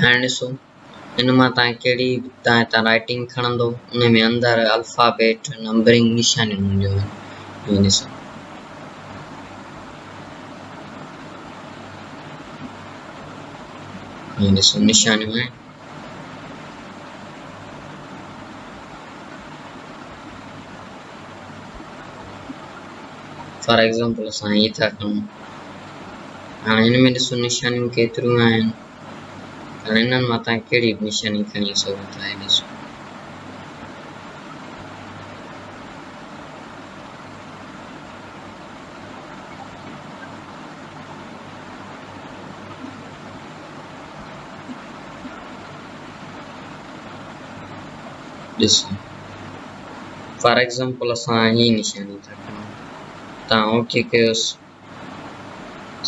हाणे ॾिसो इन मां तव्हां कहिड़ी तव्हां राइटिंग खणंदो उन में अंदरि अल्फ़ाबेट नंबरिंग निशानियूं हूंदियूं आहिनि। ॾिसो ॾिसो निशानियूं आहिनि। फॉर एग्जाम्पल असां हीअ था खणूं, हाणे हिन में ॾिसो निशानियूं केतिरियूं आहिनि। हाणे हिननि मां तव्हां कहिड़ी निशानी खणी सघो था। ॾिसो ॾिसो फॉर एग्जाम्पल असां हीअ निशानी था खणूं, तव्हां ओके कयोसि,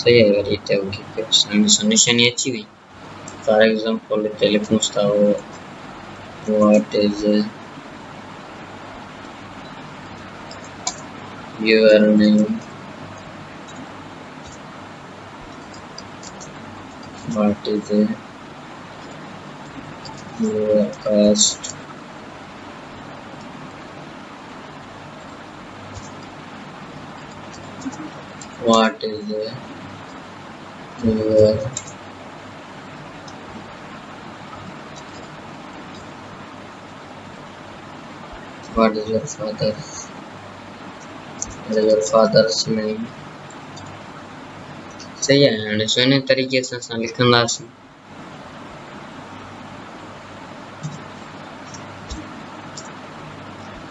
सही आहे। वरी हिते ओके कयोसि, हाणे ॾिसो निशानी अची वई। फॉर एग्जाम्पल हिते लिखूंसि था what is your name, what is your cast, what is your what is your father's name। सही है। हाणे सुहिणे तरीक़े सां असां लिखंदासीं।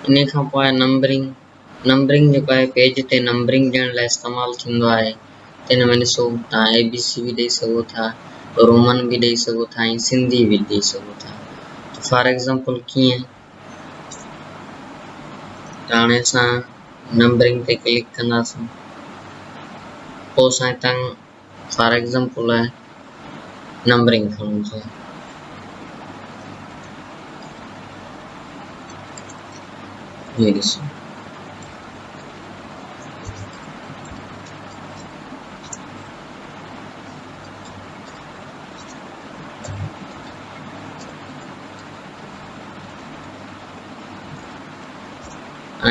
इन खां पोइ आहे नंबरिंग जेको आहे पेज ते नंबरिंग ॾियण लाइ इस्तेमालु थींदो आहे। हिन में ॾिसो तव्हां ABC बि ॾेई सघो था, रोमन बि ॾेई सघो था ऐं सिंधी बि ॾेई सघो था। फॉर एग्जाम्पल कीअं, त हाणे असां नंबरिंग ते क्लिक कंदासीं, पोइ असां हितां फॉर एग्जाम्पल नंबरिंग खणूं था। ये ॾिसो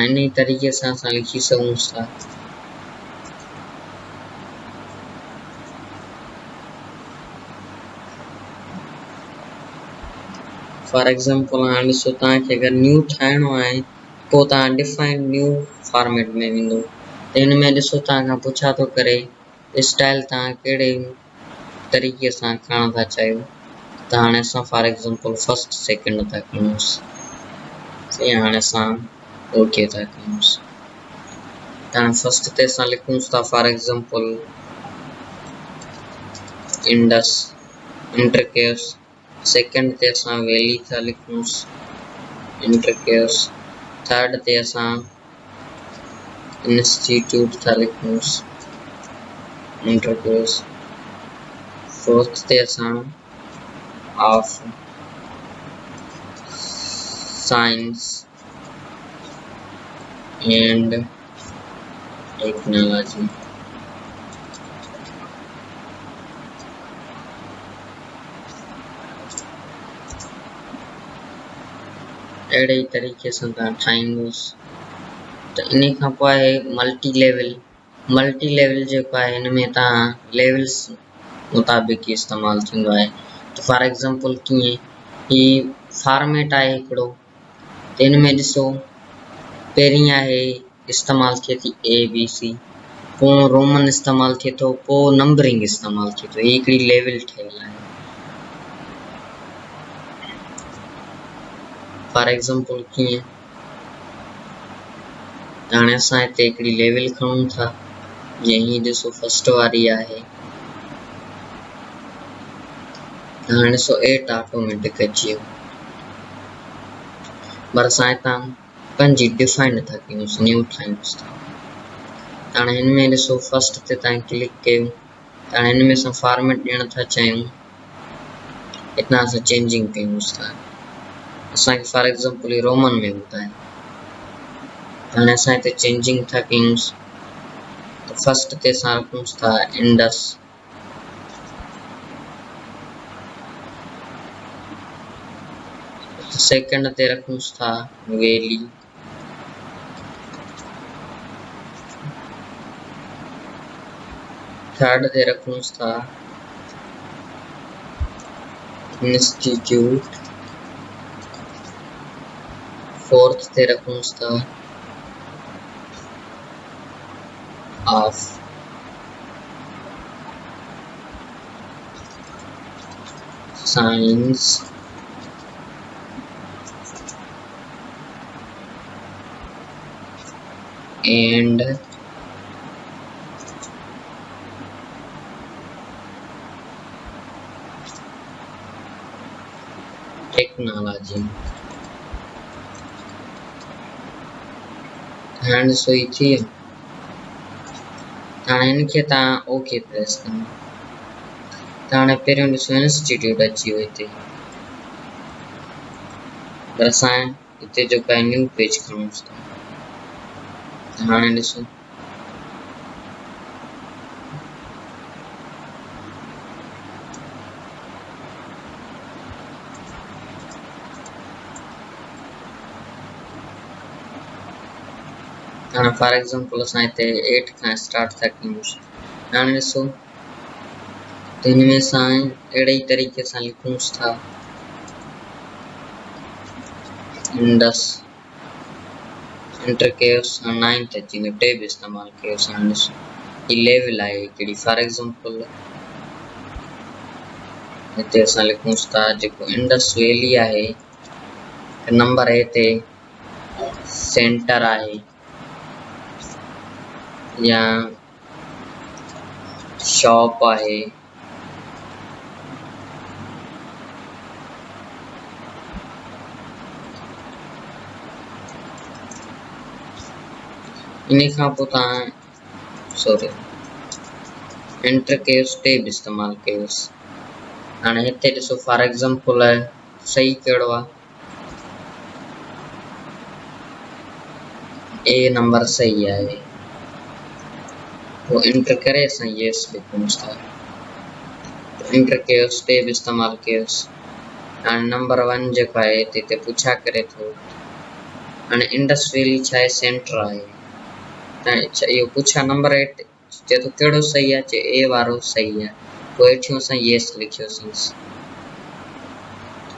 इन तरीक़े सां असां लिखी सघूं था। फॉर एग्जाम्पल हाणे ॾिसो तव्हांखे अगरि न्यू ठाहिणो आहे पोइ तव्हां डिफाइन न्यू फॉर्मेट में वेंदो, त हिन में ॾिसो तव्हां खां पुछा थो करे स्टाइल तव्हां कहिड़े तरीक़े सां खणण था चाहियो। त हाणे असां फॉर एग्जाम्पल फर्स्ट सेकेंड था खणूंसि, सही। हाणे असां ओके था कयूंसि, त हाणे फर्स्ट ते असां लिखूंसि था फॉर एग्जाम्पल इंडस, इंटर कयोसि। सेकेंड ते असां वैली था लिखूंसि, इंटर कयोसि। थर्ड ते असां इंस्टीट्यूट था लिखूंसि, इंटर कयोसि। फोर्थ ते असां ऑफ साइंस एंड टेक्नोलॉजी, अहिड़े ई तरीक़े सां तव्हां ठाहींदुसि। त इन खां पोइ आहे मल्टी लेवल जेको आहे हिन में तव्हां लेवल्स मुताबिक़ इस्तेमालु थींदो आहे। त फॉर एग्जाम्पल कीअं, ही फॉर्मेट आहे हिकिड़ो, त हिन में ॾिसो पहिरीं आहे इस्तेमालु थिए थी ABC, पोइ रोमन इस्तेमालु थिए थो, पोइ नंबरिंग इस्तेमालु थिए थो। ही हिकिड़ी लेवल ठहियलु आहे। फॉर एग्जाम्पल कीअं, हाणे असां हिते हिकिड़ी लेवल खणूं था, जीअं ही ॾिसो फर्स्ट वारी आहे। हाणे ॾिसो 8 ऑटोमेटिक अची वियो, पर असां हितां पंहिंजी डिफाइन था कयूंसि, न्यू ठाहियूंसि था। हाणे हिन में ॾिसो फर्स्ट ते तव्हां क्लिक कयो, त हाणे हिन में असां फॉर्मेट ॾियण था चाहियूं, हितां असां चेंजिंग कयूंसि था। असांखे फॉर एग्जाम्पल ही रोमन में ॿुधाए, हाणे असां हिते चेंजिंग था कयूंसि। त फर्स्ट ते असां रखूंसि था इंडस, सेकंड ते रखूंस था वैली, थर्ड ते रखूंस था इंस्टीट्यूट, फोर्थ ते रखूंस था of Science and technology. Hand सोई थी ताणे इनके ता ओके प्रेस करना, ताणे पहिरियों ॾिसो इंस्टीट्यूट अची वई हिते, पर असां हिते जेको आहे न्यू पेज खणूंसि था। हाणे ॾिसो हाणे फॉर एग्जांपल असां हिते 8 खां स्टार्ट था कयूंसि। हाणे ॾिसो त हिन में असां अहिड़े ई तरीक़े सां लिखूंसि था इंडस एंटर कयोसि, 9th अची वियो, टेब इस्तेमालु कयोसि। हाणे ॾिसो ही लेवल आहे हिकिड़ी, फॉर एग्जांपल हिते असां लिखूंसि था जेको इंडस वैली आहे, नंबर ए ते सेंटर आहे या शॉप आहे, इन खां पोइ तव्हां सॉरी एंटर कयोसि, टेब इस्तेमालु कयोसि। हाणे हिते ॾिसो फॉर एग्जांपल सही कहिड़ो आहे, ए नंबर सही आहे, वो एंटर करे असां यस लिखूंसि था, एंटर कयोसि, टेब इस्तेमालु कयोसि। हाणे नंबर 1 जेको आहे हिते पुछा करे थो, हाणे इंडस वैली छा आहे, सेंटर आहे, त इहो पुछा नंबर 8 चए थो कहिड़ो सही आहे, चए ए वारो सही आहे, पोइ हेठियों असां यस लिखियोसींसि।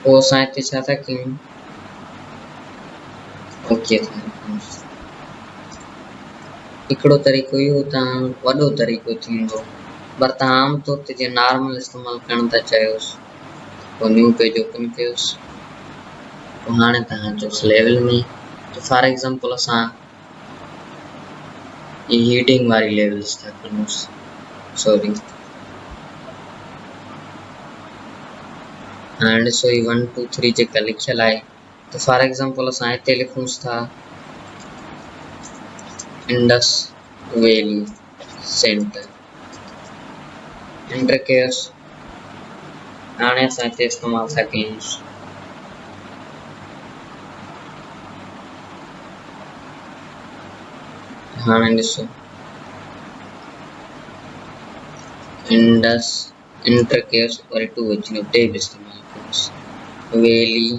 पोइ असां हिते छा था कयूं, ओके था लिखूंसि। हिकिड़ो तरीक़ो इहो तव्हां वॾो तरीक़ो थींदो, पर तव्हां आम तौर ते जीअं नॉर्मल इस्तेमालु करणु था चाहियोसि, पोइ न्यू पेज ओपन कयोसि, पोइ हाणे तव्हां अचोसि लेवल में, तो फॉर एग्जांपल असां हीटिंग वारी लेवल्स था खणूंसि, सॉरी हाणे ॾिसो ही 1 2 3 जेका लिखियल आहे, तो फॉर एग्जांपल असां हिते लिखूंसि था इंडस वैली सेंटर, एंटर कयोसि। हाणे असां हिते इस्तेमालु था कयूंसि हाणे ॾिसो इंडस एंटर कयोसि, वरी 2 अची वियो, टेब इस्तेमालु कयोसि, वैली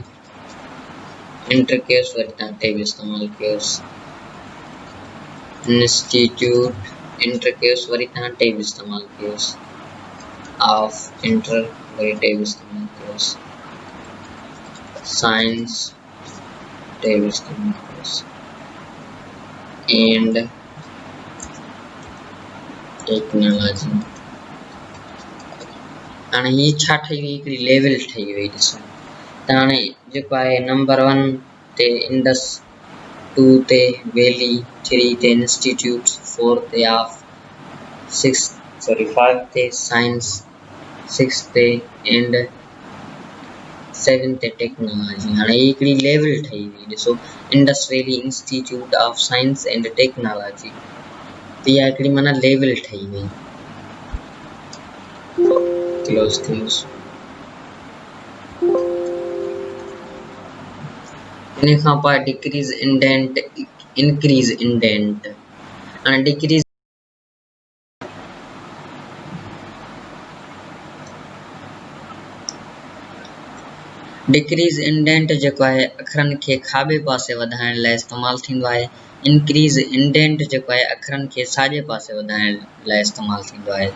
एंटर कयोसि, वरी तव्हां टेब इस्तेमालु कयोसि, इंस्टीट्यूट एंटर कयोसि, वरी तव्हां टेब इस्तेमालु कयोसि, ऑफ एंटर, वरी टेब इस्तेमालु कयोसि, साइंस टेब इस्तेमालु कयोसि, एंड टेक्नोलॉजी। हाणे ही छा ठही वई, हिकिड़ी लेवल ठही वई। ॾिसो त हाणे जेको आहे नंबर 1 ते इंडस, 2 ते वैली, 3 ते इंस्टीट्यूट, 4 ते ऑफ, 5 ते साइंस, 6 ते एंड, 7 ते टेक्नोलॉजी। हाणे ही हिकिड़ी लेवल ठही वई। ॾिसो Indus Valley Institute of Science and technology, त इहा हिकिड़ी माना लेवल ठही वई। क्लोज थियोसि। इन खां पोइ डिक्रीज़ इंडेंट, इंक्रीज़ इंडेंट। हाणे डिक्रीज़ डिक्रीज़ इंडेंट जेको आहे अखरनि खे खाॿे पासे वधाइण लाइ इस्तेमालु थींदो आहे। इंक्रीज़ इंडेंट जेको आहे अखरनि खे साॼे पासे वधाइण लाइ इस्तेमालु थींदो आहे।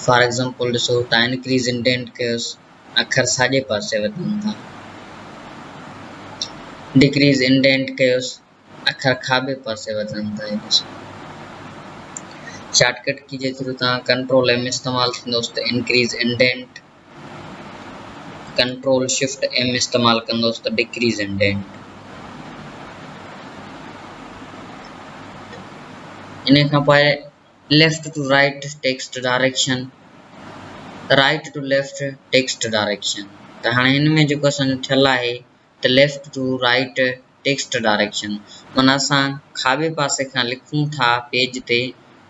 फॉर एग्जांपल ॾिसो तव्हां इंक्रीज़ इंडेंट कयोसि, अखर साॼे पासे वधनि था। डिक्रीज़ इंडेंट कयोसि, अखर खाॿे पासे वधनि था। शॉर्टकट की जे थ्रू तव्हां कंट्रोल एम इस्तेमालु थींदोसि त increase indent, control shift M इस्तेमालु कंदोसि त डिक्रीज़ इंडेंट। इन खां पोइ left to right text direction, right to left text direction. त हाणे हिन में जेको असांजो थियल आहे त left to right text direction माना असां खाॿे पासे खां लिखूं था पेज ते,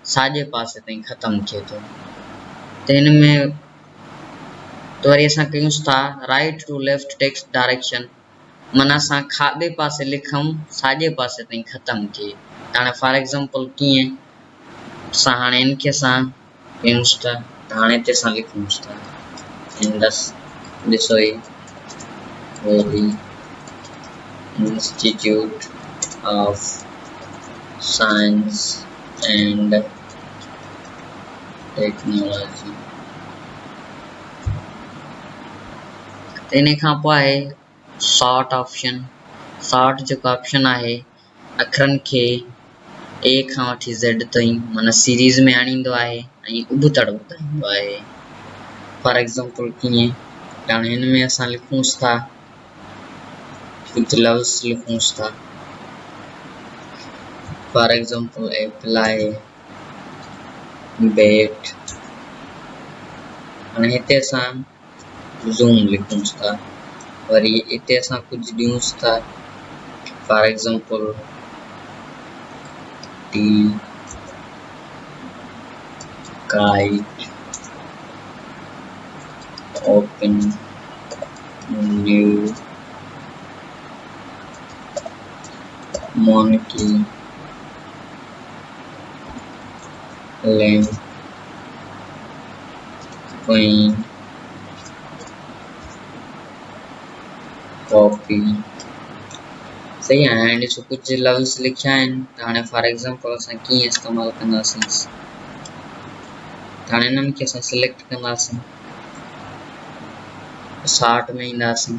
साॼे पासे ताईं ख़तमु थिए थो। त हिन में तो वरी असां कयूंसि था right to left text direction माना असां खाॿे पासे लिखूं, साॼे पासे ताईं ख़तमु थिए। हाणे फॉर एग्जांपल कीअं असां हाणे इनखे असां कयूंसि था त हाणे हिते असां लिखूंसि था इंडस ॾिसो ही होली Institute of Science and Technology. इन खां पोइ आहे सॉर्ट ऑप्शन। सॉर्ट जेको ऑप्शन आहे अखरनि खे ए खां वठी ज़ेड ताईं माना सीरीज़ में आणींदो आहे ऐं उबतड़ ॿुधाईंदो आहे। फॉर एग्जांपल कीअं हाणे हिन में असां लिखूंसि था कुझु लफ्ज़ लिखूंसि था। फॉर एग्जांपल एप्पल आहे, बैट। हाणे हिते असां ज़ूम लिखूंसि था, वरी हिते असां कुझु ॾियूंसि था। For example T kite open new monkey lamp queen copy. सही है। हाणे ॾिसो कुझु लफ्ज़ लिखिया आहिनि त हाणे फॉर एग्जांपल असां कीअं इस्तेमालु कंदासीं। हाणे हिननि खे असां सिलेक्ट कंदासीं, सॉर्ट में ईंदासीं।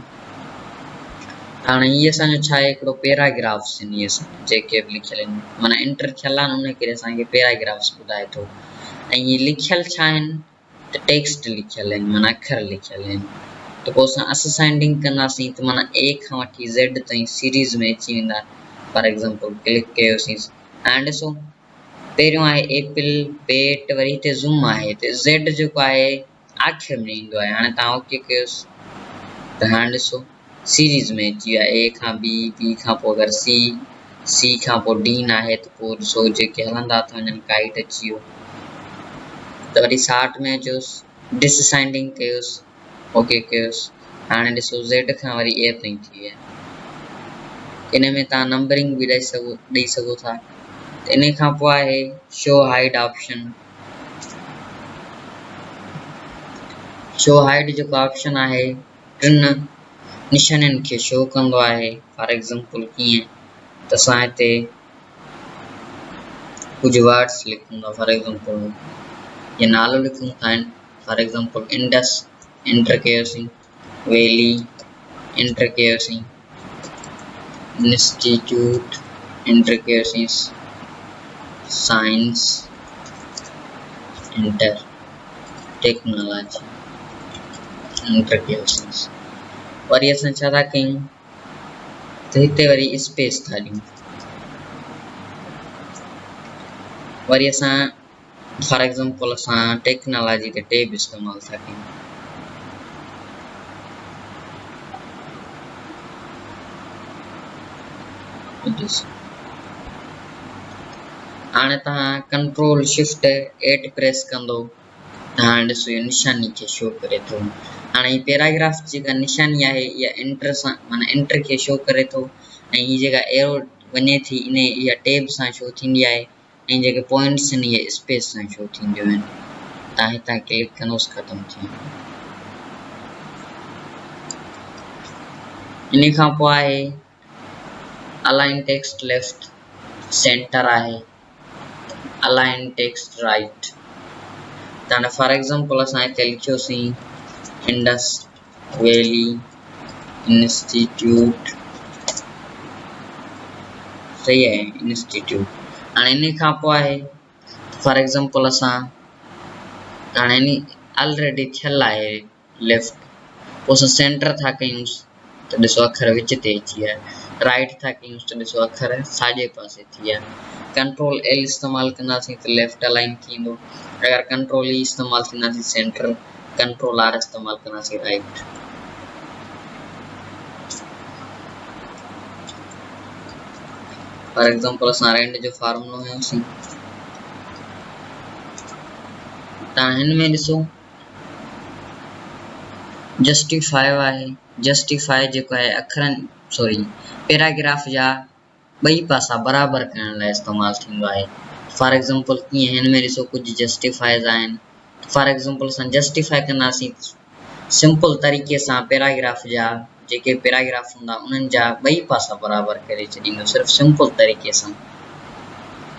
हाणे इहे असांजो छा आहे हिकिड़ो पैराग्राफ्स आहिनि इहे जेके बि लिखियल आहिनि माना एंटर थियल आहिनि उन करे असांखे पैराग्राफ्स ॿुधाए थो। ऐं इहे लिखियल छा आहिनि त टेक्स्ट लिखियल आहिनि माना अखर लिखियल आहिनि। त पोइ असां असेंडिंग कंदासीं त माना ए खां वठी ज़ेड ताईं सीरीज़ में अची वेंदा। फॉर एग्जांपल क्लिक कयोसीं हाणे ॾिसो पहिरियों आहे एप्पल, बैट, वरी हिते ज़ूम आहे त ज़ेड जेको आहे आख़िर में ईंदो आहे। हाणे तव्हां ओके कयोसि त हाणे ॾिसो सीरीज़ में अची वियो आहे ए खां बी, बी खां पोइ अगरि सी, सी खां पोइ डी न आहे त पोइ ॾिसो जेके हलंदा था वञनि काइट अची वियो। त वरी सॉर्ट में अचोसि डिसअसेंडिंग कयोसि, ओके कयोसि। हाणे ॾिसो ज़ेड खां वरी ए ताईं थी विया। इन में तव्हां नंबरिंग बि ॾेई सघो था। इन खां पोइ आहे show hide option. Show hide जेको ऑप्शन आहे टिनि निशाननि खे शो कंदो आहे। फॉर एग्जांपल कीअं त असां हिते कुझु वर्ड्स लिखूं था। फॉर एग्जांपल ये नालो लिखूं था। फॉर एग्जांपल इंडस एंटर कयोसीं, वैली एंटर कयोसीं, इंस्टीट्यूट एंटर कयोसीं, साइंस एंटर, टेक्नोलॉजी एंटर कयोसीं। वरी असां छा था कयूं त हिते वरी स्पेस था ॾियूं। वरी असां फॉर एग्जांपल असां टेक्नोलॉजी ते टेब इस्तेमालु था कयूं। हाणे तव्हां कंट्रोल शिफ्ट 8 प्रेस कंदो त हाणे ॾिसो इहो निशानी खे शो करे थो। हाणे ही पैराग्राफ जेका निशानी आहे इहा एंटर सां माना एंटर खे शो करे थो ऐं ही जेका एरो वञे थी इन इहा टेब सां शो थींदी आहे ऐं जेके पॉइंट्स आहिनि इहे स्पेस सां शो थींदियूं आहिनि। तव्हां हितां क्लिक कंदोसि ख़तमु थी वेंदो। इन खां पोइ आहे अलाइन टेक्स्ट लेफ्ट, सेंटर आहे अलाइन टेक्स्ट राइट। त फॉर एग्जांपल असां हिते लिखियोसीं इंडस वैली इंस्टीट्यूट, सही है इंस्टीट्यूट। हाणे इन खां पोइ आहे फॉर एग्जांपल असां हाणे ऑलरेडी थियल आहे लेफ्ट, पोइ असां सेंटर था कयूंसि त ॾिसो अखर विच ते अची विया, राइट था कयूंसि त ॾिसो अखर साॼे पासे थी विया। कंट्रोल एल इस्तेमालु कंदासीं त लेफ्ट अलाइन थींदो, अगरि कंट्रोल ई इस्तेमालु कंदासीं सेंटर, कंट्रोल आर इस्तेमालु कंदासीं राइट। फॉर एग्जांपल असां रेंड जो फार्मूलो हुयोसीं, त हिन में ॾिसो जस्टिफाई आहे, जस्टिफाई जेको आहे अखरनि सॉरी पैराग्राफ जा ॿई पासा बराबर करण लाइ इस्तेमालु थींदो आहे। फॉर एग्जांपल कीअं हिन में ॾिसो कुझु जस्टिफाइज़ आहिनि, फॉर एग्जांपल असां जस्टिफाई कंदासीं सिंपल तरीक़े सां पैराग्राफ जा जेके पैराग्राफ हूंदा उन्हनि जा ॿई पासा बराबर करे छॾींदो, सिर्फ़ु सिंपल तरीक़े सां।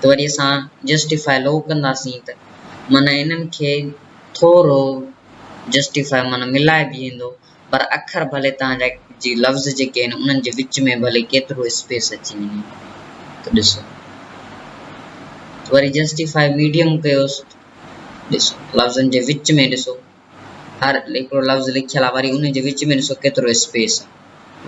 त वरी असां जस्टिफाई लो कंदासीं त माना इन्हनि खे थोरो जस्टिफाई माना मिलाए बीहंदो, पर अखर भले तव्हांजा जी लफ़्ज़ जेके आहिनि उन्हनि जे विच में भले केतिरो स्पेस अची वञे। त ॾिसो वरी जस्टिफाई मीडियम कयोसि, ॾिसो लफ़्ज़नि जे विच में ॾिसो हर हिकिड़ो लफ़्ज़ लिखियल आहे, वरी उन जे विच में ॾिसो केतिरो स्पेस आहे,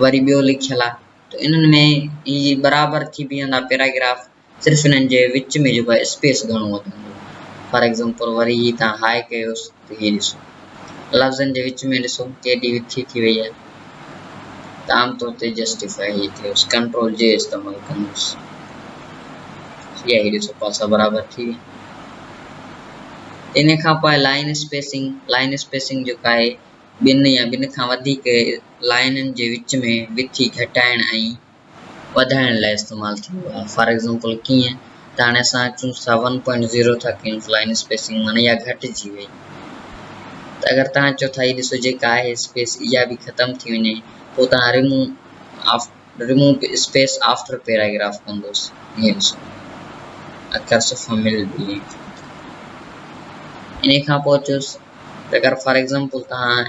वरी ॿियो लिखियल आहे, त इन्हनि में ही बराबर थी बीहंदा पैराग्राफ, सिर्फ़ु इन्हनि जे विच में जेको आहे स्पेस घणो वधंदो। फॉर एग्जांपल वरी ही तव्हां हाई कयोसि त हीअ ॾिसो लफ़्ज़नि जे विच में ॾिसो केॾी विथी थी वई आहे, त आमतौर ते जस्टिफाई ही थियोसि, कंट्रोल जे इस्तेमालु कंदुसि, इहा ही ॾिसो पासा बराबर थी विया। इन खां पोइ लाइन स्पेसिंग, लाइन स्पेसिंग जेका आहे ॿिनि या ॿिनि खां वधीक लाइननि जे विच में विथी घटाइण ऐं वधाइण लाइ इस्तेमालु थींदो आहे। फॉर एग्जांपल कीअं त हाणे असां अचूं था 1.0 था कयूं लाइन स्पेसिंग माना इहा घटिजी वई, त अगरि तव्हां चओ था हीअ ॾिसो जेका आहे स्पेस इहा बि ख़तमु थी वञे, पोइ तव्हां रिमूव स्पेस आफ्टर पैराग्राफ कंदोसि, हीअं ॾिसो अखर सफ़ा मिल बीहे। इन खां पोइ चयोसि त अगरि फॉर एग्जांपल तव्हां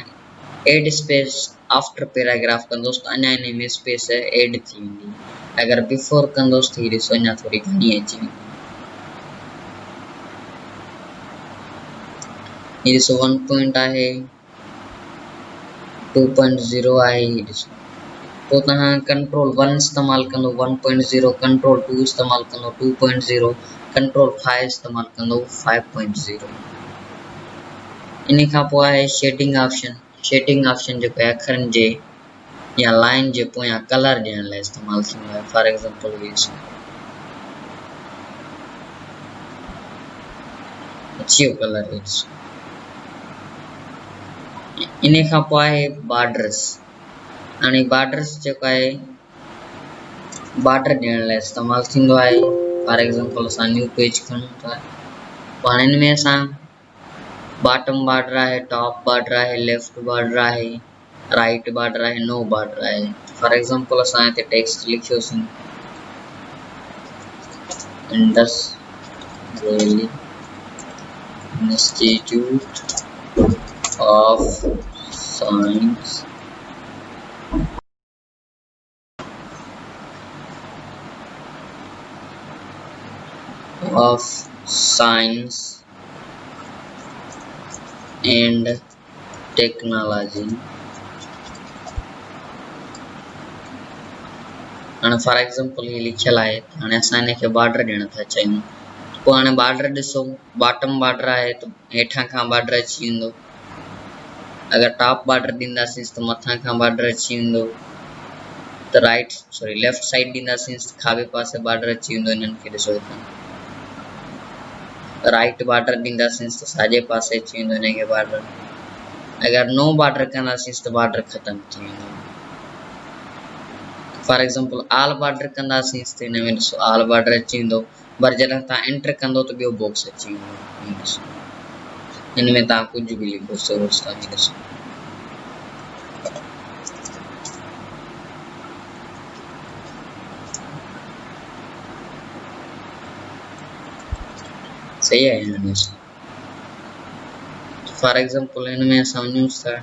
एड स्पेस आफ्टर पैराग्राफ कंदोसि त अञा इन में स्पेस एड थी वेंदी, अगरि बिफोर कंदोसि त हीअ ॾिसो अञा थोरी घणी अची वेंदी। हीअ ॾिसो 1 पॉइंट आहे, 2.0 आहे, हीअ ॾिसो पोइ तव्हां कंट्रोल 1 इस्तेमालु कंदो 1.0, कंट्रोल 2 इस्तेमालु कंदो 2.0, कंट्रोल 5 इस्तेमालु कंदो 5.0। इन खां पोइ आहे शेडिंग ऑप्शन, शेडिंग ऑप्शन जेको आहे अखरनि जे या लाइन जे पोयां कलर ॾियण लाइ इस्तेमालु थींदो आहे। फॉर एग्जांपल अची वियो कलर, इन खां पोइ आहे बॉर्डर्स। हाणे बॉर्डर्स जेको आहे बॉर्डर ॾियण लाइ इस्तेमालु थींदो आहे। फॉर एग्जांपल असां न्यू पेज खणूं था, पोइ हाणे हिन में असां बॉटम बॉर्डर आहे, टॉप बॉर्डर आहे, लेफ्ट बॉर्डर आहे, राइट बॉर्डर आहे, नो बॉर्डर आहे। फॉर एग्जांपल असां हिते टेक्स्ट लिखियोसीं Indus Valley Institute of Science and Technology. हाणे फॉर एग्जांपल ये लिखियल आहे, हाणे असां हिनखे बॉर्डर ॾियण था चाहियूं, पोइ हाणे बॉर्डर ॾिसो बॉटम बॉर्डर आहे त हेठां खां बॉर्डर अची वेंदो, अगरि टॉप बॉर्डर ॾींदासीं त मथां खां बॉर्डर अची वेंदो, त लेफ्ट साइड ॾींदासीं त खाॿे पासे बॉर्डर अची वेंदो, इन्हनि खे ॾिसो हितां राइट बॉर्डर ॾींदासीं त साॼे पासे अची वेंदो हिनखे बॉर्डर, अगरि नो बॉर्डर कंदासीं त बॉर्डर ख़तमु थी वेंदो। फॉर एग्जांपल ऑल बॉर्डर कंदासीं त हिन में ॾिसो ऑल बॉर्डर अची वेंदो, पर जॾहिं तव्हां एंटर कंदो त ॿियो बॉक्स अची वेंदो, हिन में तव्हां कुझु बि लिखो सोर्स तव्हां ॾिसो। सही है इनमें फॉर एग्जांपल इनमें समझूं था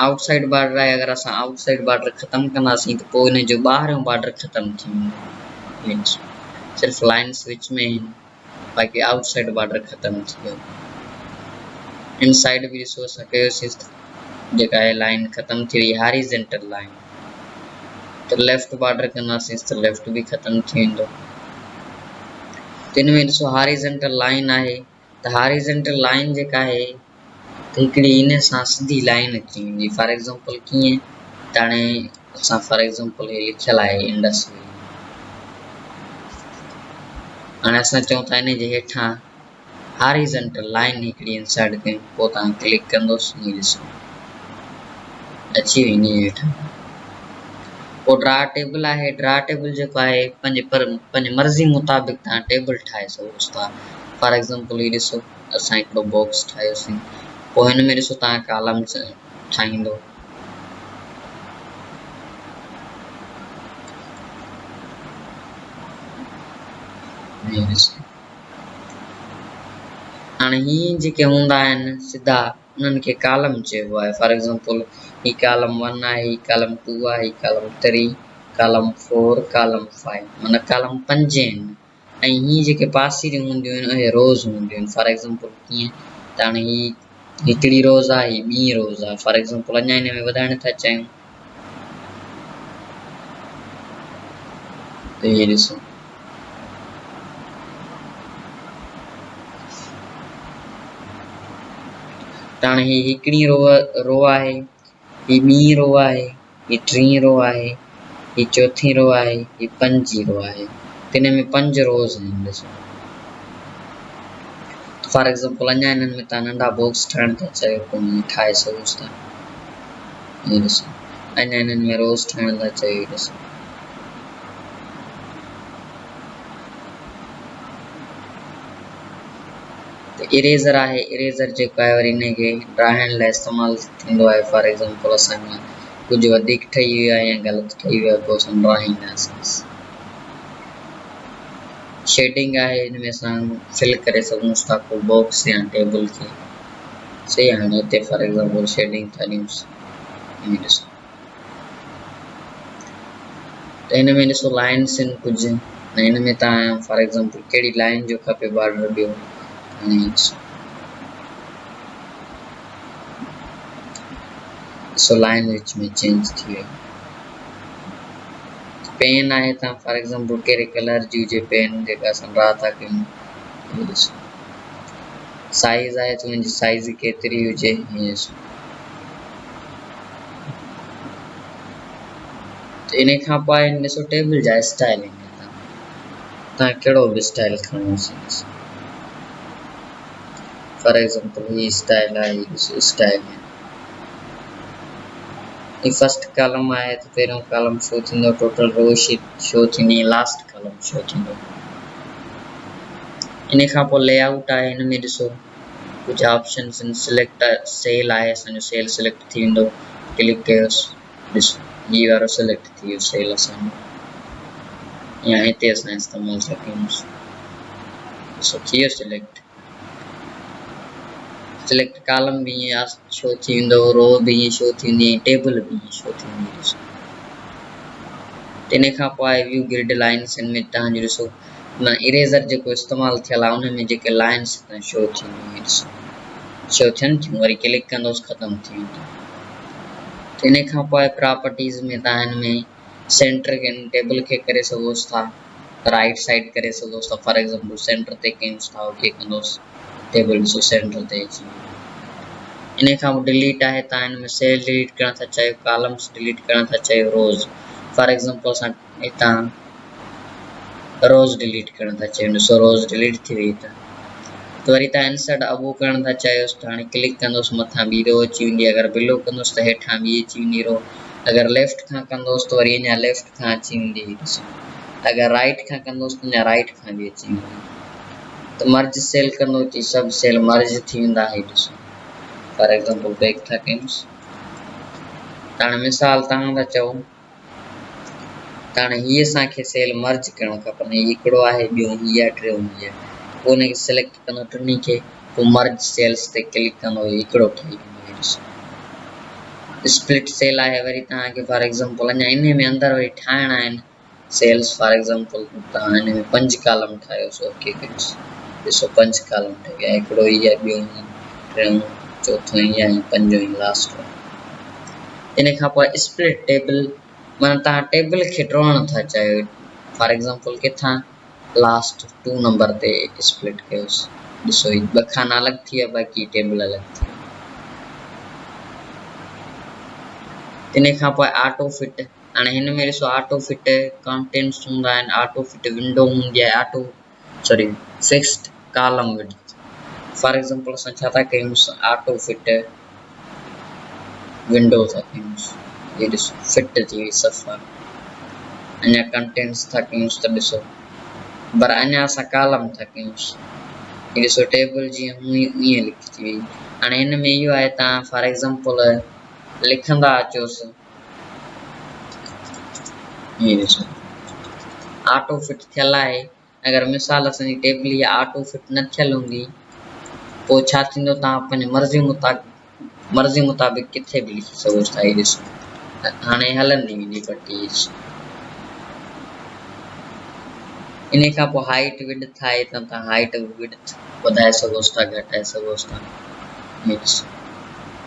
आउटसाइड बॉर्डर है अगर असां आउटसाइड बॉर्डर खत्म कंदासीं तो पोइ इन जो ॿाहिरियों बॉर्डर खत्म थी वेंदो सिर्फ लाइंस विच में आहिनि बाक़ी आउटसाइड बॉर्डर खत्म थी वियो इनसाइड भी ॾिसो असां कयोसीं जेका आहे लाइन खत्म थी वई हॉरिजॉन्टल लाइन तो लेफ्ट बॉर्डर कंदासीं तो लेफ्ट भी खत्म थी वेंदो तो इनमें ॾिसो हॉरिजॉन्टल लाइन आहे तो हॉरिजॉन्टल लाइन जेका आहे हिकिड़ी इन सां सिधी लाइन अची वेंदी फॉर एग्जांपल कीअं त हाणे असां फॉर एग्जांपल हे लिखियल आहे इंडस वैली हाणे असां चऊं था इन जे हेठां हॉरिजॉन्टल लाइन हिकिड़ी इंसर्ट कयूं पोइ तव्हां क्लिक कंदोसि हीअं ॾिसो अची वई इन हेठां पोइ ड्रा टेबल आहे ड्रा टेबल जेको आहे पंहिंजे मर्ज़ी मुताबिक़ तव्हां टेबल ठाहे सघोसि था फॉर एग्जांपल हीअ ॾिसो असां हिकिड़ो बॉक्स ठाहियोसीं पोइ हिन में ॾिसो तव्हां कॉलम ठाहींदो हाणे हीअ जेके हूंदा आहिनि सिधा उन्हनि खे कॉलम चइबो आहे फॉर एग्जांपल ही कॉलम 1 आहे ही कॉलम 2 आहे ही कॉलम 3 कॉलम 4 कॉलम 5 माना कॉलम 5 आहिनि ऐं हीअ जेके पासीरियूं हूंदियूं आहिनि उहे रोज़ हूंदियूं आहिनि फॉर एग्जांपल कीअं त हाणे ही हिकिड़ी रोज़ आहे ही ॿी रोज़ आहे फॉर एग्जांपल अञा हिन में वधाइण था चाहियूं त हीअ ॾिसो हाणे ही हिकिड़ी रो आहे ही ॿी रो आहे ही टीं रो आहे ही चौथी रो आहे ही पंजी रो आहे तिन में 5 रोज़ आहिनि ॾिसो फॉर एग्जांपल अञा हिननि में तव्हां नंढा बॉक्स ठाहिण था चाहियो पोइ ठाहे सघोसि था हीअ ॾिसो अञा हिननि में रोज़ ठाहिण था चाहियो ॾिसो इरेज़र आहे इरेज़र जेको आहे वरी इनखे ड्राइण लाइ इस्तेमालु थींदो आहे फॉर एग्जांपल असां कुझु वधीक ठही वियो आहे या ग़लति ठही वियो आहे पोइ असां ड्राईंदासीं शेडिंग आहे हिन में असां फिल करे सघूं था को बॉक्स या टेबल खे सही आहे हाणे हिते फॉर एग्जांपल शेडिंग था ॾियूंसि हीअ ॾिसो त हिन में ॾिसो लाइन्स आहिनि कुझु ऐं हिन में तव्हां फॉर एग्जांपल कहिड़ी लाइन जो खपे बॉर्डर ॿियो सो लाइन विच में चेंज थी वई पेन आहे तव्हां फॉर एग्जांपल कहिड़े कलर जी हुजे पेन जेका असां ड्रा था कयूं साइज़ आहे त हुनजी साइज़ केतिरी हुजे हीअं त इन खां पोइ ॾिसो टेबल जा स्टाइल आहिनि तव्हां कहिड़ो बि स्टाइल खणो फॉर एग्जांपल ही स्टाइल आहे हीअ स्टाइल आहे फर्स्ट कॉलम आहे तो पहिरियों कॉलम शो थींदो टोटल रो शो थींदी लास्ट कॉलम शो थींदो इन खां पोइ लेआउट आहे हिन में ॾिसो कुछ ऑप्शंस आहिनि सिलेक्ट सेल आहे असांजो सेल सिलेक्ट थी वेंदो क्लिक कयोसि ॾिसो हीअ वारो सिलेक्ट थी वियो सेल असांजो या हिते असां इस्तेमालु था कयूंसि ॾिसो थी वियो सिलेक्ट कॉलम भी हीअं शो थी वेंदो रो भी हीअं शो थी वेंदी टेबल भी हीअं शो थी वेंदी ॾिसो इन खां पोइ आहे व्यू ग्रिड लाइन्स हिन में तव्हांजो ॾिसो इरेज़र जेको इस्तेमालु थियल आहे उन में जेके लाइन्स शो थींदियूं ॾिसो शो थियनि थियूं वरी क्लिक कंदोसि ख़तमु थी वेंदो त इन खां पोइ प्रॉपर्टीज़ में तव्हां हिन में सेंटर टेबल खे करे सघोसि था राइट साइड करे सघोसि था फॉर एग्जांपल सेंटर ते कयूंसि था ओके कंदोसि टेबल ॾिसो सेंटर ते अची इन खां डिलीट आहे तव्हां हिन में सेल डिलीट करणु था चाहियो कॉलम्स डिलीट करणु था चाहियो रोज़ फॉर एग्जांपल असां हितां रोज़ डिलीट करणु था चाहियूं ॾिसो रोज़ डिलीट थी वई त वरी तव्हां इंसर्ट अबो करणु था चाहियोसि त हाणे क्लिक कंदोसि मथां ॿी रो अची वेंदी अगरि बिलो कंदोसि त हेठां ॿी अची वेंदी रो अगरि लेफ्ट खां कंदोसि त वरी अञा लेफ्ट खां अची वेंदी ॾिसो अगरि राइट खां कंदोसि त अञा राइट खां बि अची वेंदी तो मर्ज सेल कंदो थी सब सेल मर्ज थी वेंदा है ॾिसो फॉर एग्जांपल बैक था कयूंसि हाणे मिसाल तव्हां था चओ त हाणे हीअ असांखे सेल मर्ज करणु खपनि हिकिड़ो आहे ॿियो हीअ टियों हीअ उन खे सिलेक्ट कंदो टिनी खे पोइ मर्ज सेल्स ते क्लिक कंदो हिकिड़ो ठही वेंदो। स्प्लिट सेल आहे वरी तव्हांखे फॉर एग्जांपल अञा इन में अंदरि वरी ठाहिणा आहिनि सेल्स। फॉर एग्जांपल तव्हां इन में 5 कॉलम ठाहियोसि। ओके ॾिसो 5 कॉलम ठही विया, हिकिड़ो ई आहे, ॿियों टियों चौथों ई आहे, पंजों ई लास्ट आहे। इन खां पोइ स्प्लिट टेबल माना तव्हां टेबल खे ड्रॉ नथा चाहियो। फॉर एग्जांपल किथां लास्ट 2 नंबर ते स्प्लिट कयोसि। ॾिसो ही 2 खाना अलॻि थी विया, बाक़ी टेबल अलॻि थी। इन खां पोइ ऑटो फिट। हाणे हिन में ॾिसो ऑटो फिट कंटेंट्स हूंदा आहिनि, ऑटो फिट विंडो हूंदी आहे, fixed column width. For example असां छा था कयूंसि, ऑटो फिट विंडो था कयूंसि। ये ॾिसो फिट थी वई सफ़ा। अञा कंटेंट्स था कयूंसि त ॾिसो पर अञा असां कॉलम था कयूंसि। ये ॾिसो टेबल जीअं ईअं लिखी थी वई। हाणे हिन में इहो आहे, तव्हां फॉर एग्जांपल लिखंदा अचोसि, ये ॾिसो ऑटो फिट थियल आहे। अगर मिसाल असांजी टेबल या ऑटो फिट न थियल हूंदी पोइ छा थींदो, तव्हां पंहिंजी मर्ज़ी मुताबिक़ किथे बि लिखी सघो था। ये ॾिसो हाणे हलंदी वेंदी पटी। इन खां पोइ हाइट विड्थ आहे, त तव्हां हाइट विड्थ वधाए सघो था, घटाए सघो था।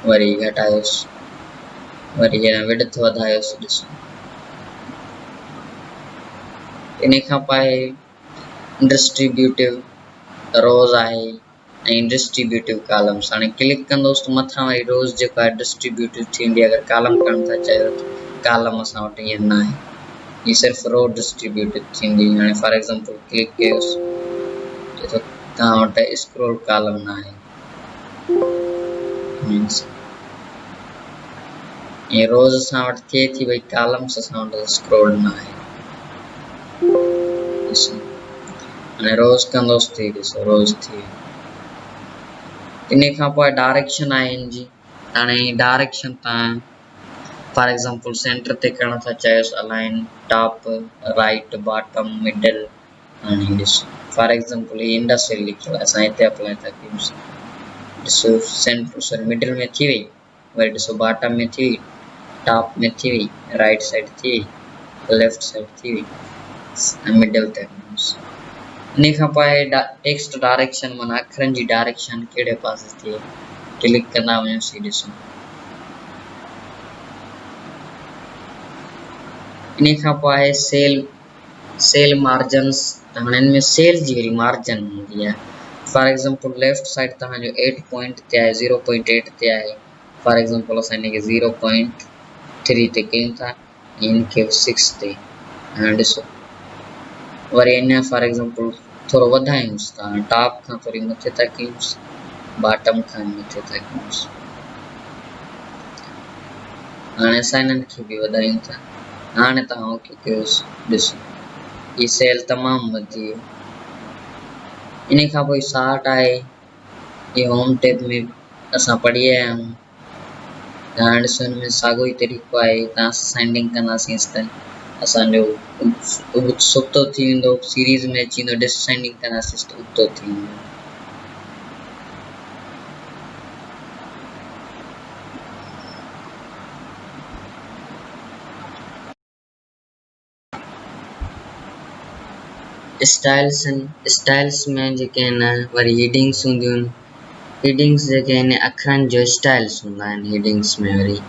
वरी घटायोसि, वरी विड्थ वधायोसि। ॾिसो इन खां पोइ डिस्ट्रीब्यूटिव रोज़ आहे ऐं डिस्ट्रीब्यूटिव कॉलम्स। हाणे क्लिक कंदोसि त मथां वरी रोज़ जेको आहे डिस्ट्रीब्यूटिव थींदी। अगर कॉलम करण था चाहियो त कॉलम असां वटि ईअं न आहे, ये सिर्फ़ रो डिस्ट्रीब्यूटिव थींदी। हाणे फॉर एग्जांपल क्लिक कयोसि त तव्हां वटि स्क्रॉल कॉलम न आहे। ये रोज़ असां वटि थिए थी, भई कॉलम्स असां वटि स्क्रॉल न आहे। हाणे रोज़ कंदोसि थी, ॾिसो रोज़ थी। इन खां पोइ डायरेक्शन आहे इन जी। हाणे डायरेक्शन तव्हां फॉर एग्जांपल सेंटर ते करण था चाहियोसि, align top right bottom middle. हाणे ॾिसो फॉर एग्जांपल ये इंडस्ट्रियल लिखियल आहे, असां हिते अप्लाई था कयूंसि। ॾिसो सेंटर मिडल में थी वई, वरी ॾिसो बॉटम में थी वई, टॉप में थी वई, राइट साइड थी वई, लेफ्ट साइड थी वई, मिडल ते। इन खां पोइ टेक्स्ट डायरेक्शन माना अखरनि जी डायरेक्शन कहिड़े पासे थिए, क्लिक कंदा वञोसि। ॾिसो इन खां पोइ आहे सेल मार्जिन्स। हाणे हिन में सेल जी वरी मार्जिन हूंदी आहे। फॉर एग्जांपल लेफ्ट साइड तव्हांजो 8 पॉइंट ते आहे, 0.8 ते आहे। फॉर एग्जांपल असां इनखे 0.3 ते कयूं था, इनखे 6 ते। हाणे ॾिसो वरी अञा फॉर एग्जांपल थोरो वधायूंसि था, टॉप खां थोरी मथे था कयूंसि, बॉटम खां मथे था कयूंसि। हाणे असां इन्हनि खे बि वधायूं था। हाणे तव्हां ओके कयोसि। ॾिसो ये सेल तमामु वधी वियो। इन खां पोइ शार्ट आहे, ये होम टैब में असां पढ़ी आया आहियूं। हाणे ॾिसो हिन में साॻियो ई तरीक़ो आहे। तव्हां सेंडिंग कंदासीं त असांजो सुठो थी वेंदो, सीरीज़ में अची वेंदो। डिसेंडिंग कंदासीं त उतो थी वेंदो। स्टाइल्स में जेके आहिनि वरी हीडिंग्स हूंदियूं आहिनि। हीडिंग्स जेके आहिनि अखरनि जो स्टाइल्स हूंदा आहिनि हीडिंग्स में। वरी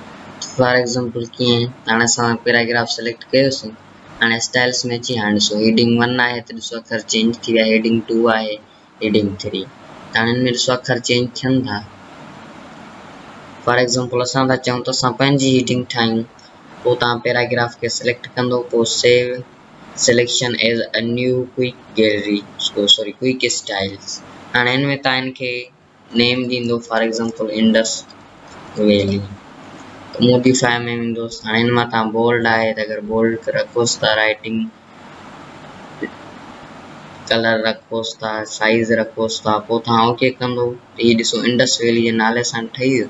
फॉर एग्जांपल कीअं, हाणे असां पैराग्राफ सेलेक्ट कयोसीं, हाणे स्टाइल्स में अची। हाणे ॾिसो हेडिंग 1 आहे त ॾिसो अखर चेंज थी विया, हेडिंग 2 आहे, हेडिंग 3। हाणे हिन में ॾिसो अखर चेंज थियनि था। फॉर एग्जांपल असां था चऊं त असां पंहिंजी हेडिंग ठाहियूं, पोइ तव्हां पैराग्राफ खे सिलेक्ट कंदो, पोइ save selection as a new quick gallery quick styles. हाणे हिन में तव्हां इनखे नेम ॾींदो, for example Indus valley, modify में वेंदोसि। हाणे हिन मां तव्हां बोल्ड आहे त अगरि बोल्ड रखोसि था, राइटिंग कलर रखोसि था, साइज़ रखोसि था, पोइ तव्हां ओके कंदो त हीअ ॾिसो इंडस वैली जे नाले सां ठही वियो।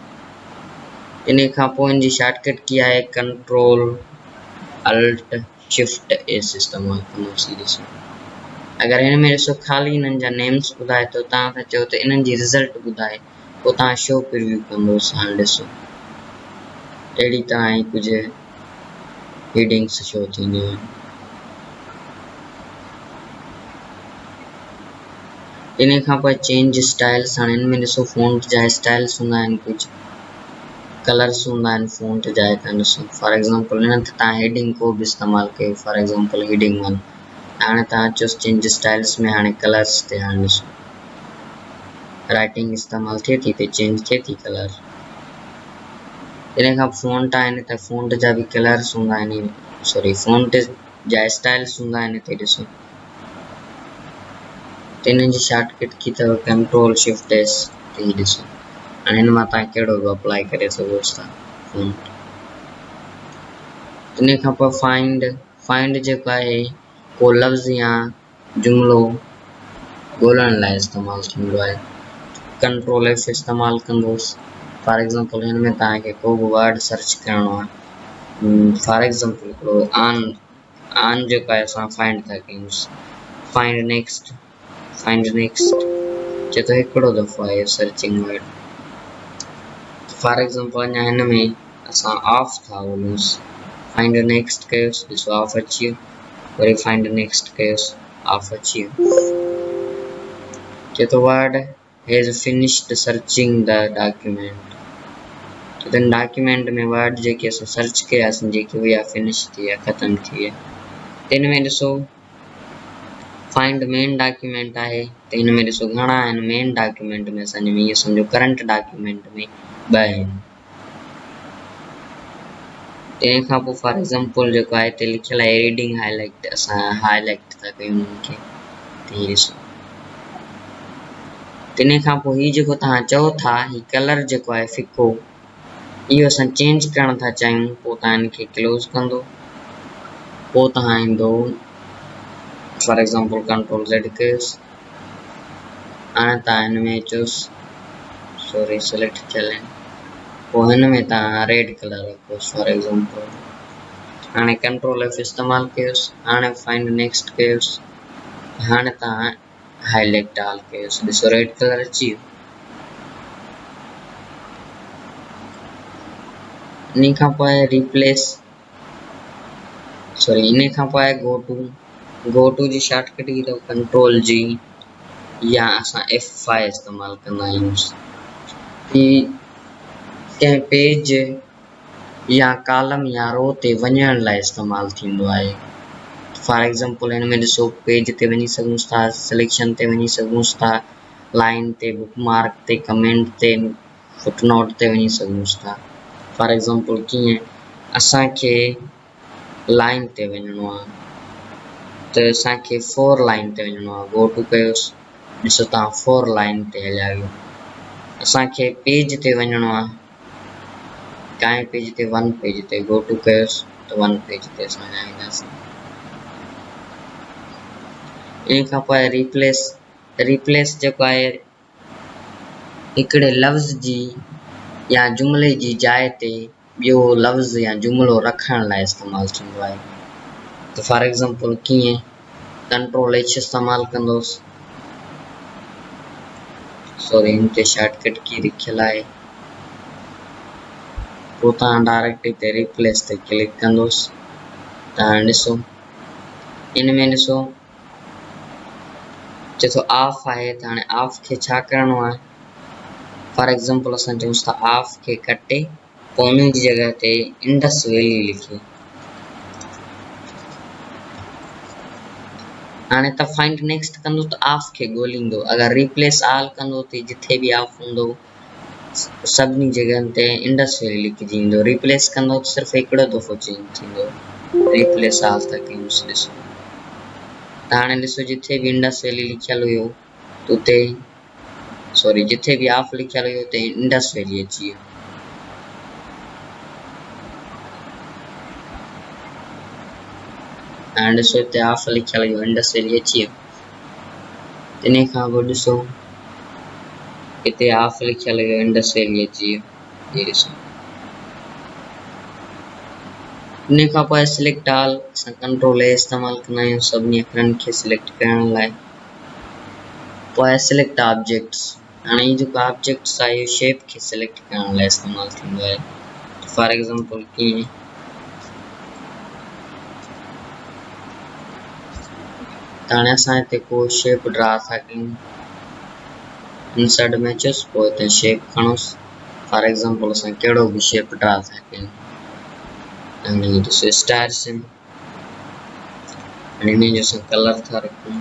इन खां पोइ हिन जी शॉर्टकट की आहे, control alt shift A system कंदोसीं। ॾिसो अगर इन में ॾिसो ख़ाली इन्हनि जा नेम्स ॿुधाए थो, तव्हां था चओ त इन्हनि जी रिज़ल्ट ॿुधाए, पोइ तव्हां शो प्रिव्यू कंदोसि। हाणे ॾिसो अहिड़ी तरह ई कुझु हीडिंग्स शो थींदियूं आहिनि। इन खां पोइ चेंज स्टाइल्स। हाणे हिन में ॾिसो फ़ॉन्ट जा स्टाइल्स हूंदा आहिनि, कुझु कलर्स हूंदा आहिनि फ़ॉन्ट जा। हितां ॾिसो फॉर एग्ज़ाम्पल हिन ते तव्हां हेडिंग को बि इस्तेमालु कयो, फॉर एग्ज़ाम्पल हेडिंग 1। हाणे तव्हां अचोसि चेंज स्टाइल्स में, हाणे कलर्स ते हाणे ॾिसो राइटिंग इस्तेमालु थिए थी, त चेंज थिए थी कलर। इन खां फ़ॉन्ट आहिनि त फ़ॉन्ट जा बि कलर्स हूंदा आहिनि, सॉरी फ़ॉन्ट जा स्टाइल्स हूंदा आहिनि हिते ॾिसो। त हिन जी शॉर्टकट की अथव कंट्रोल शिफ्ट एस। त हीअ ॾिसो हाणे हिन मां तव्हां कहिड़ो बि अप्लाई करे सघोसि था फ़ॉन्ट। इन खां पोइ फाइंड जेको आहे को लफ़्ज़ या जुमिलो ॻोल्हण लाइ इस्तेमालु थींदो आहे। कंट्रोल एफ इस्तेमालु कंदोसि। फॉर एग्ज़ाम्पल हिन में तव्हांखे को बि वर्ड सर्च करिणो आहे, फॉर एग्ज़ाम्पल हिकिड़ो आन जेको आहे असां फाइंड था कयूंसि, फाइंड नेक्स्ट चए थो हिकिड़ो दफ़ो आहे सर्चिंग वर्ड। फॉर एग्ज़ाम्पल अञा हिन में असां ऑफ था ॻोल्हियूंसि, फाइंड नेक्स्ट कयोसि, ॾिसो ऑफ अची वियो, वरी फाइंड नेक्स्ट कयोसि, ऑफ अची वियो। चए थो word has finished searching the document. चए थो डॉक्यूमेंट में वर्ड जेके असां सर्च कयासीं जेके हुआ फिनिश थी विया, ख़तमु थी विया। त हिन में ॾिसो फाइंड मेन डॉक्यूमेंट आहे, त हिन में ॾिसो घणा आहिनि मेन डॉक्यूमेंट में, असांजे में इहो सम्झो करंट डॉक्यूमेंट में 2 आहिनि। तंहिं खां पोइ फॉर एग्ज़ाम्पल जेको आहे हिते लिखियलु आहे रीडिंग हाईलाइट, असां हाईलाइट था कयूं हुननि खे, त हीअ ॾिसो। इन खां पोइ हीअ जेको तव्हां चओ था हीअ कलर जेको आहे फिको, इहो असां चेंज करणु था चाहियूं, पोइ तव्हां हिनखे क्लोज़ कंदो, पोइ तव्हां ईंदो फॉर एग्ज़ाम्पल कंट्रोल ज़ेड कयोसि। हाणे तव्हां हिन में अचोसि, सॉरी सिलेक्ट थियल आहिनि, पोइ हिन में तव्हां रेड कलर रखोसि फॉर एग्ज़ाम्पल। हाणे कंट्रोल एफ इस्तेमालु कयोसि, हाणे फाइंड नेक्स्ट कयोसि, हाणे तव्हां हाईलाइट ऑल कयोसि, ॾिसो रेड कलर अची वियो। इन खां पोइ रिप्लेस, सॉरी इन खां पोइ गो टू जी शॉर्टकट की अथव कंट्रोल जी, या असां F5 इस्तेमालु कंदा आहियूं। कंहिं पेज या कॉलम या रो ते वञण लाइ इस्तेमालु थींदो आहे। फॉर एग्ज़ाम्पल हिन में ॾिसो पेज ते वञी सघूं था, सिलेक्शन ते वञी सघूं था, लाइन ते, बुकमार्क ते, कमेंट ते, फुटनोट ते वञी सघूं था। फॉर एग्ज़ाम्पल कीअं असांखे लाइन ते वञिणो आहे, त असांखे 4 लाइन ते वञिणो आहे, गो टू कयोसि, ॾिसो तव्हां 4 लाइन ते हलिया वियो। असांखे पेज ते वञिणो आहे, कंहिं पेज ते 1 पेज ते, गो टू कयोसि त 1 पेज ते असां वेंदासीं। इन खां पोइ रिप्लेस जेको आहे हिकिड़े लफ़्ज़ जी या जुमिले जी जाइ ते ॿियो लफ़्ज़ या जुमिलो रखण लाइ इस्तेमालु थींदो आहे। त फॉर एग्ज़ाम्पल कीअं कंट्रोल एच इस्तेमालु कंदोसि, सॉरी हिन ते शॉर्टकट की लिखियलु आहे, पोइ तव्हां डायरेक्ट हिते रिप्लेस ते क्लिक कंदोसि। तव्हां ॾिसो इन में ॾिसो चए थो ऑफ आहे, त हाणे ऑफ खे छा करिणो आहे, फॉर एग्ज़ाम्पल असां चऊंसि था ऑफ खे कटे, पोइ उन जी जॻह ते इंडस वैली लिखी। हाणे त फाइंड नेक्स्ट कंदो त ऑफ खे ॻोल्हींदो, अगर रिप्लेस ऑल कंदो त जिथे भी ऑफ हूंदो सभिनी जगहनि ते इंडस वैली लिखिजी ईंदो। रिप्लेस कंदो त सिर्फ़ु हिकिड़ो दफ़ो चेंज थींदो, रिप्लेस ऑल था कयूंसि। ॾिसो त हाणे ॾिसो जिथे भी इंडस वैली लिखियल हुयो त उते, सॉरी जिथे भी ऑफ लिखियल हुयो उते इंडस वैली अची वियो। हाणे ॾिसो हिते ऑफ लिखियल हुयो, इंडस वैली अची वियो। इन खां पोइ ॾिसो हिते ऑफ लिखियल हुयो, इंडस वैली अची वियो। ये ॾिसो इन खां पोइ सिलेक्ट ऑल असां कंट्रोल ए इस्तेमाल कंदा आहियूं सभिनी अखरनि खे सिलेक्ट करण लाइ। पोइ सिलेक्ट ऑब्जेक्ट्स, हाणे ही जेको ऑब्जेक्ट्स आहे इहो शेप खे सिलेक्ट करण लाइ इस्तेमाल थींदो आहे। फॉर एग्जांपल कीअं त हाणे असां हिते को शेप ड्रा था कयूं, इंसर्ट में अचोसि पोइ हिते शेप खणोसि। फॉर एग्जांपल असां कहिड़ो बि शेप ड्रा था कयूं, हाणे इहो ॾिसो स्टार सिन, हाणे हिन जो असां कलर था रखूं,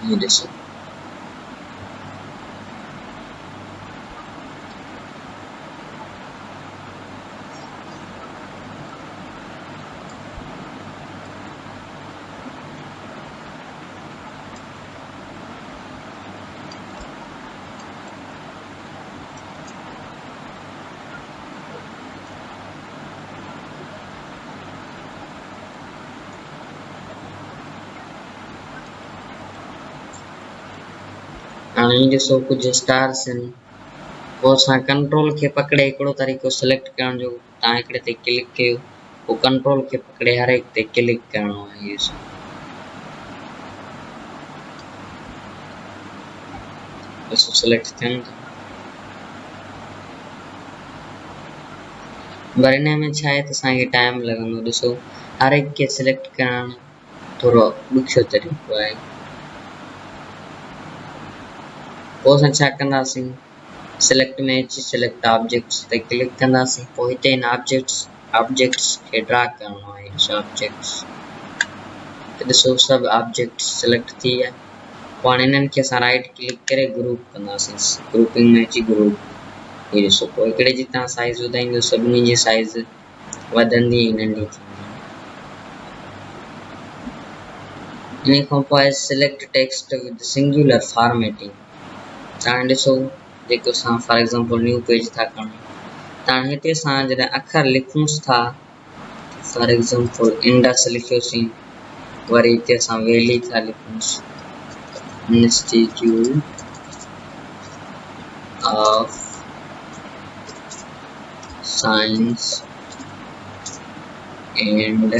इहो ॾिसो हाणे ही ॾिसो कुछ स्टार्स आहिनि। पोइ असां कंट्रोल खे पकड़े हिकिड़ो तरीक़ो सिलेक्ट करण जो, तव्हां हिकिड़े ते क्लिक कयो, पोइ कंट्रोल खे पकड़े हर एक ते क्लिक करणो आहे। इहो ॾिसो सिलेक्ट थियनि था, पर हिन में छा आहे त असांखे टाइम लॻंदो। ॾिसो हर एक खे सिलेक्ट करण थोरो ॾुखियो तरीक़ो आहे। पोइ असां छा कंदासीं, सिलेक्ट में अची सिलेक्ट ऑब्जेक्ट्स ते क्लिक कंदासीं, पोइ हिते इन ऑब्जेक्ट्स खे ड्रा करणो आहे। ऑब्जेक्ट्स त ॾिसो सभु ऑब्जेक्ट्स सिलेक्ट थी विया। पोइ हाणे हिननि खे असां राइट क्लिक करे ग्रुप कंदासीं, ग्रुपिंग में अची ग्रुप, इहो ॾिसो पोइ हिकिड़े जी तव्हां साइज़ वधाईंदो सभिनी जी साइज़ वधंदी नंढी थींदी। इन खां पोइ select text with singular formatting, हाणे ॾिसो जेको असां फॉर एग्जांपल न्यू पेज था कयूं, त हाणे हिते असां जॾहिं अखर लिखूंसि था, फॉर एग्जांपल इंडस लिखियोसीं, वरी हिते असां वैली था लिखूंसि, Institute of Science and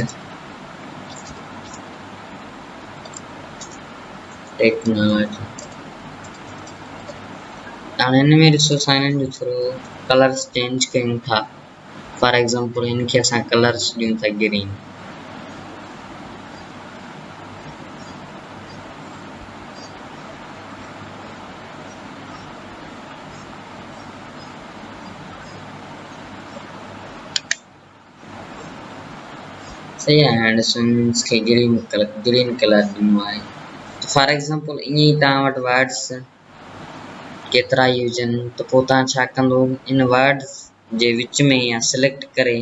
Technology. हाणे हिन में ॾिसो असां हिननि जो थोरो कलर्स चेंज कयूं था। फॉर एग्जांपल हिनखे असां कलर्स ॾियूं था ग्रीन, सही आहे। हाणे ॾिसो हिनखे ग्रीन कलर ॾिनो आहे। फॉर एग्जांपल ईअं ई तव्हां वटि वर्ड्स केतिरा यूज़ आहिनि, त पोइ तव्हां छा कंदो, इन वर्ड्स जे विच में या सिलेक्ट करे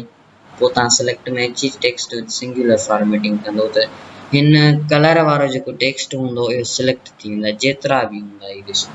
पोइ तव्हां सिलेक्ट में अची टेक्स्ट विद सिंगुलर फॉर्मेटिंग कंदो त हिन कलर वारो जेको टेक्स्ट हूंदो इहो सिलेक्ट थी वेंदा, जेतिरा बि हूंदा। इहो ॾिसो